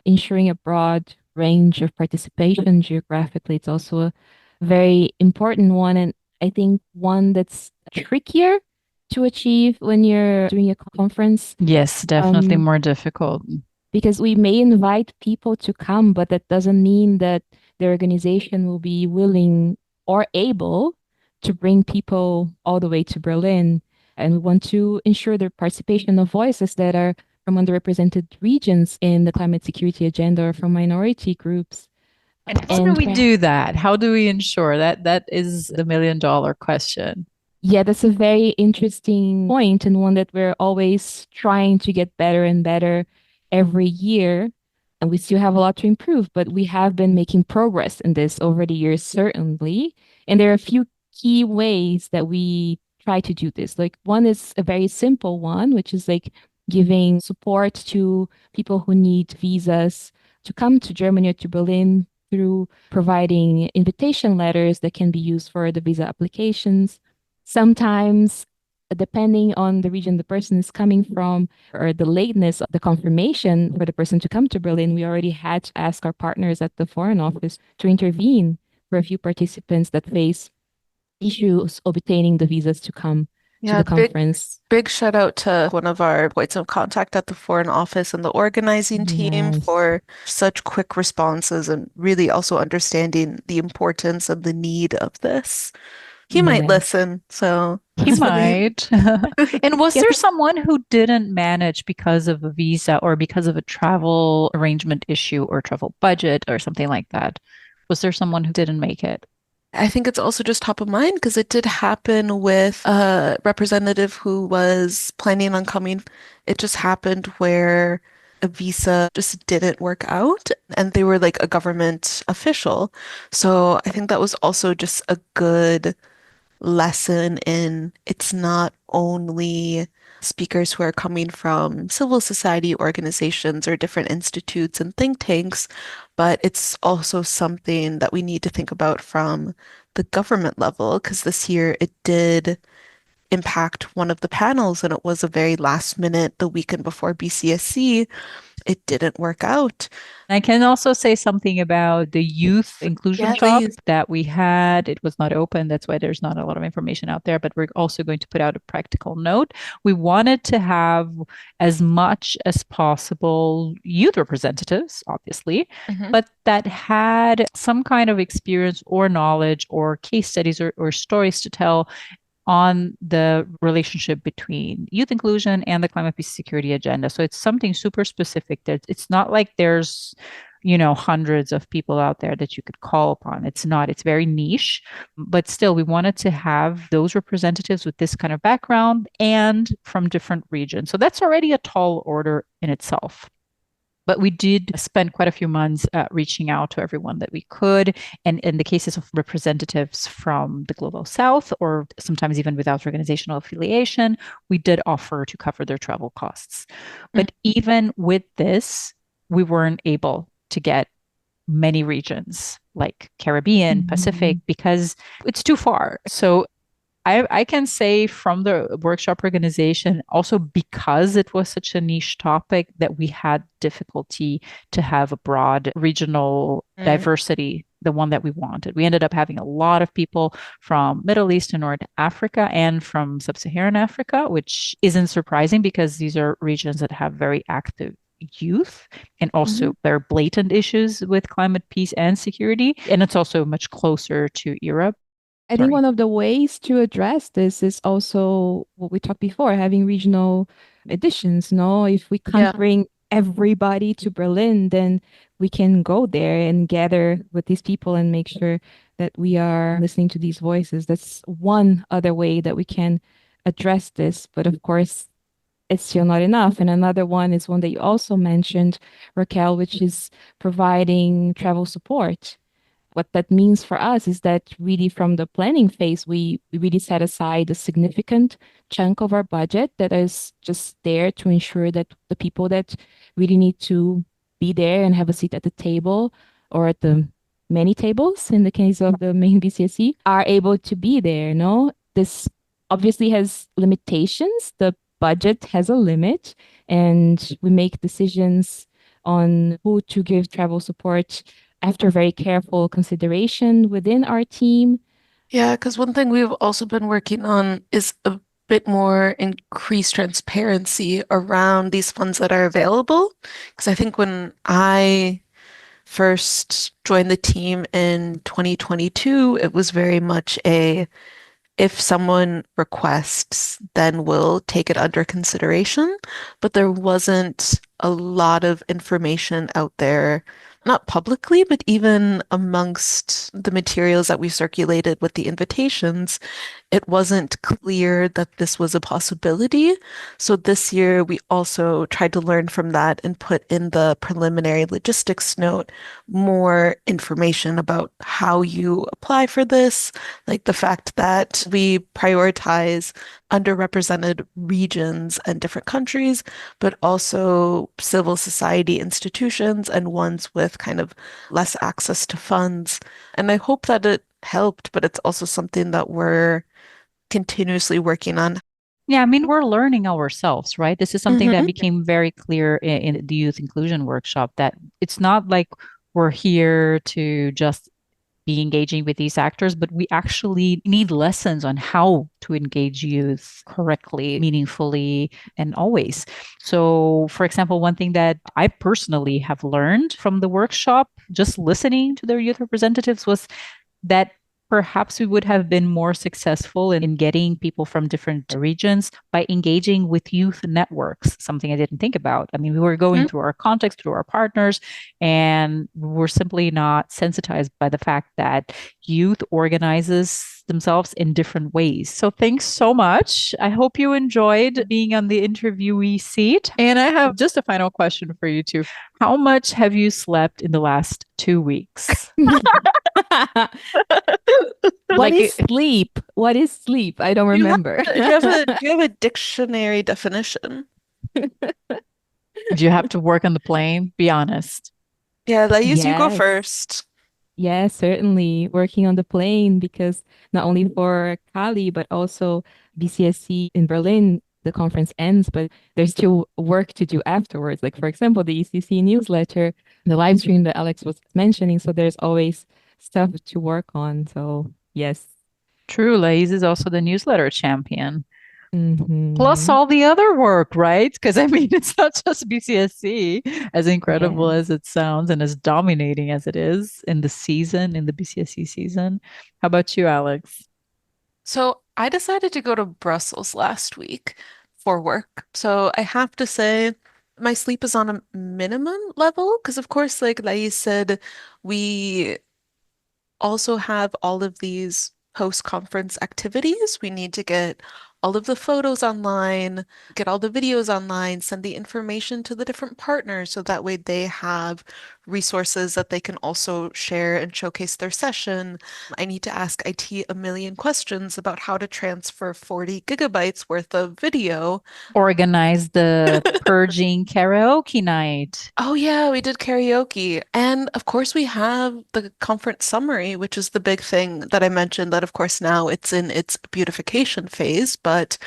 ensuring a broad range of participation geographically, it's also a very important one. And I think one that's trickier to achieve when you're doing a conference. Yes, definitely more difficult. Because we may invite people to come, but that doesn't mean that the organization will be willing or able to bring people all the way to Berlin. And we want to ensure the participation of voices that are from underrepresented regions in the climate security agenda or from minority groups. And how do we do that? How do we ensure that? That is the $1,000,000 question. Yeah, that's a very interesting point and one that we're always trying to get better and better every year. And we still have a lot to improve, but we have been making progress in this over the years, certainly. And there are a few key ways that we try to do this. Like one is a very simple one, which is like giving support to people who need visas to come to Germany or to Berlin through providing invitation letters that can be used for the visa applications. Sometimes, depending on the region the person is coming from or the lateness of the confirmation for the person to come to Berlin, we already had to ask our partners at the Foreign Office to intervene for a few participants that face issues obtaining the visas to come to the conference. Big shout out to one of our points of contact at the Foreign Office and the organizing team for such quick responses and really also understanding the importance of the need of this. He might Yeah. listen, so He that's funny. might. And was Yeah, there someone who didn't manage because of a visa or because of a travel arrangement issue or travel budget or something like that? Was there someone who didn't make it? I think it's also just top of mind because it did happen with a representative who was planning on coming. It just happened where a visa just didn't work out and they were like a government official. So I think that was also just a good lesson in it's not only speakers who are coming from civil society organizations or different institutes and think tanks, but it's also something that we need to think about from the government level, because this year it did impact one of the panels and it was a very last minute, the weekend before BCSC. It didn't work out. I can also say something about the youth inclusion Yeah, shop please. that we had. It was not open. That's why there's not a lot of information out there, but we're also going to put out a practical note. We wanted to have as much as possible youth representatives, obviously, Mhm. but that had some kind of experience or knowledge or case studies or stories to tell on the relationship between youth inclusion and the climate peace security agenda. So it's something super specific. That it's not like there's, hundreds of people out there that you could call upon. It's not, it's very niche, but still we wanted to have those representatives with this kind of background and from different regions. So that's already a tall order in itself. But we did spend quite a few months reaching out to everyone that we could. And in the cases of representatives from the Global South, or sometimes even without organizational affiliation, we did offer to cover their travel costs. But even with this, we weren't able to get many regions like Caribbean, Pacific, Mhm. because it's too far. So I can say from the workshop organization, also because it was such a niche topic, that we had difficulty to have a broad regional Mm. diversity, the one that we wanted. We ended up having a lot of people from Middle East and North Africa and from Sub-Saharan Africa, which isn't surprising because these are regions that have very active youth and Mhm. also very blatant issues with climate peace and security. And it's also much closer to Europe. I think Sorry. one of the ways to address this is also what we talked before, having regional editions. No, if we can't Yeah. bring everybody to Berlin, then we can go there and gather with these people and make sure that we are listening to these voices. That's one other way that we can address this. But of course, it's still not enough. And another one is one that you also mentioned, Raquel, which is providing travel support. What that means for us is that really from the planning phase, we really set aside a significant chunk of our budget that is just there to ensure that the people that really need to be there and have a seat at the table or at the many tables in the case of the main BCSC are able to be there. No, this obviously has limitations. The budget has a limit, and we make decisions on who to give travel support after very careful consideration within our team. Yeah, because one thing we've also been working on is a bit more increased transparency around these funds that are available. Because I think when I first joined the team in 2022, it was very much a if someone requests, then we'll take it under consideration. But there wasn't a lot of information out there, not publicly, but even amongst the materials that we circulated with the invitations, it wasn't clear that this was a possibility. So this year we also tried to learn from that and put in the preliminary logistics note more information about how you apply for this, like the fact that we prioritize underrepresented regions and different countries, but also civil society institutions and ones with kind of less access to funds. And I hope that it helped, but it's also something that we're continuously working on. Yeah, I mean, we're learning ourselves, right? This is something that Hmm. became very clear in the youth inclusion workshop that it's not like we're here to just be engaging with these actors, but we actually need lessons on how to engage youth correctly, meaningfully, and always. So, for example, one thing that I personally have learned from the workshop, just listening to their youth representatives, was that perhaps we would have been more successful in getting people from different regions by engaging with youth networks, something I didn't think about. I mean, we were going through our context, through our partners, and we're simply not sensitized by the fact that youth organizes themselves in different ways. So thanks so much. I hope you enjoyed being on the interviewee seat. And I have just a final question for you two. How much have you slept in the last 2 weeks? What is sleep? What is sleep? I don't remember. Do you have a dictionary definition? Do you have to work on the plane? Be honest. Yeah, Laís, you go first. Yes, certainly working on the plane, because not only for Cali, but also BCSC in Berlin, the conference ends, but there's still work to do afterwards. Like, for example, the ECC newsletter, the live stream that Alex was mentioning. So there's always stuff to work on. So yes. True. Laís is also the newsletter champion. Mm-hmm. Plus all the other work, right? Because I mean, it's not just BCSC, as incredible as it sounds and as dominating as it is in the season, in the BCSC season. How about you, Alex? So I decided to go to Brussels last week for work. So I have to say my sleep is on a minimum level because, of course, like Laís said, we also have all of these post-conference activities. We need to get all of the photos online, get all the videos online, send the information to the different partners so that way they have resources that they can also share and showcase their session. I need to ask IT a million questions about how to transfer 40 gigabytes worth of video. Organize the purging karaoke night. Oh yeah, we did karaoke. And of course we have the conference summary, which is the big thing that I mentioned that of course now it's in its beautification phase, but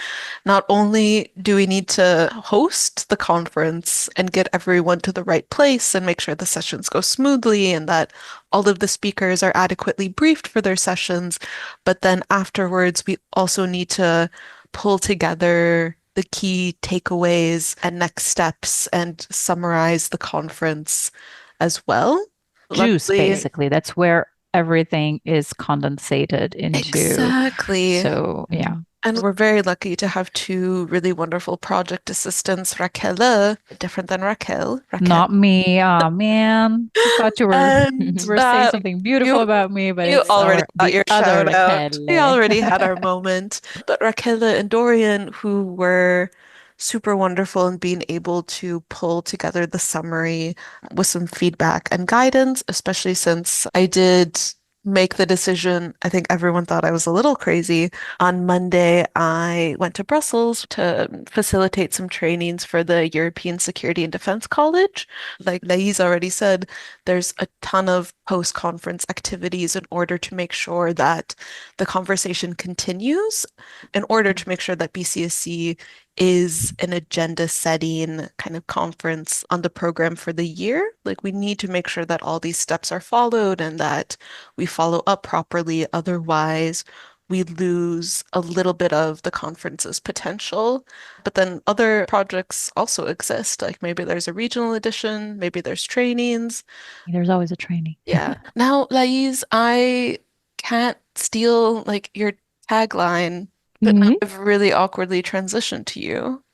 not only do we need to host the conference and get everyone to the right place and make sure the sessions go smoothly and that all of the speakers are adequately briefed for their sessions, but then afterwards we also need to pull together the key takeaways and next steps and summarize the conference as well. Juice, basically. That's where everything is condensated into. Exactly. So, yeah. And we're very lucky to have two really wonderful project assistants, Raquel, different than Raquel. Not me. Oh, man. I thought you were saying something beautiful about me, but you it's already got your shout out. Raquel. We already had our moment. But Raquel and Dorian, who were super wonderful in being able to pull together the summary with some feedback and guidance, especially since I did make the decision. I think everyone thought I was a little crazy. On Monday, I went to Brussels to facilitate some trainings for the European Security and Defense College. Like Laís already said, there's a ton of post-conference activities in order to make sure that the conversation continues, in order to make sure that BCSC is an agenda setting kind of conference on the program for the year. Like we need to make sure that all these steps are followed and that we follow up properly. Otherwise, we lose a little bit of the conference's potential. But then other projects also exist. Like maybe there's a regional edition, maybe there's trainings. There's always a training. Yeah. Now, Laís, I can't steal like your tagline, but I've really awkwardly transitioned to you.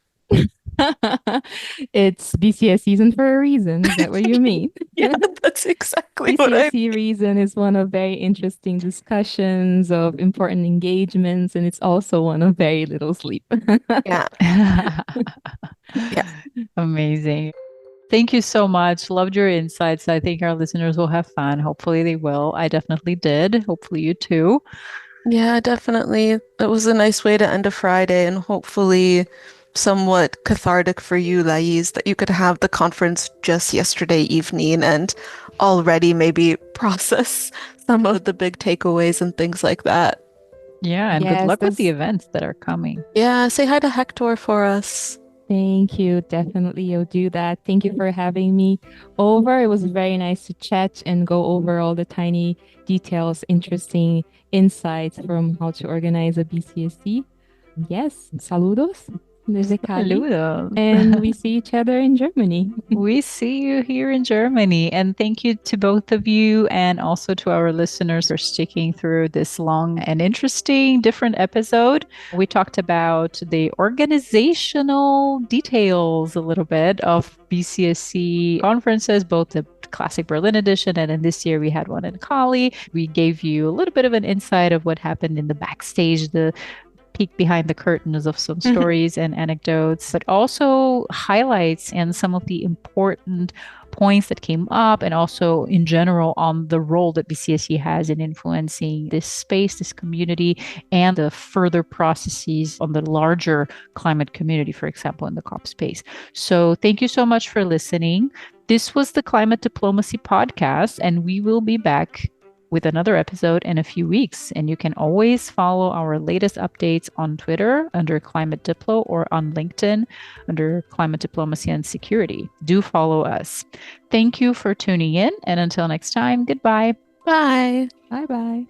It's BCS season for a reason. Is that what you mean? Yeah, that's exactly what I BCSC reason is one of very interesting discussions of important engagements, and it's also one of very little sleep. Yeah. Yeah. Amazing. Thank you so much. Loved your insights. I think our listeners will have fun. Hopefully they will. I definitely did. Hopefully you too. Yeah, definitely. It was a nice way to end a Friday and hopefully somewhat cathartic for you, Laís, that you could have the conference just yesterday evening and already maybe process some of the big takeaways and things like that. Yeah, and good luck with the events that are coming. Yeah, say hi to Hector for us. Thank you. Definitely, I'll do that. Thank you for having me over. It was very nice to chat and go over all the tiny details, interesting insights from how to organize a BCSC. Yes, saludos. Desde Cali. Saludos. And we see each other in Germany. We see you here in Germany. And thank you to both of you and also to our listeners for sticking through this long and interesting, different episode. We talked about the organizational details a little bit of BCSC conferences, both the classic Berlin edition, and then this year we had one in Cali. We gave you a little bit of an insight of what happened in the backstage, the peek behind the curtains of some stories and anecdotes, but also highlights and some of the important points that came up, and also in general on the role that BCSC has in influencing this space, this community, and the further processes on the larger climate community, for example, in the COP space. So thank you so much for listening. This was the Climate Diplomacy Podcast, and we will be back with another episode in a few weeks. And you can always follow our latest updates on Twitter under Climate Diplo or on LinkedIn under Climate Diplomacy and Security. Do follow us. Thank you for tuning in. And until next time, goodbye. Bye. Bye-bye.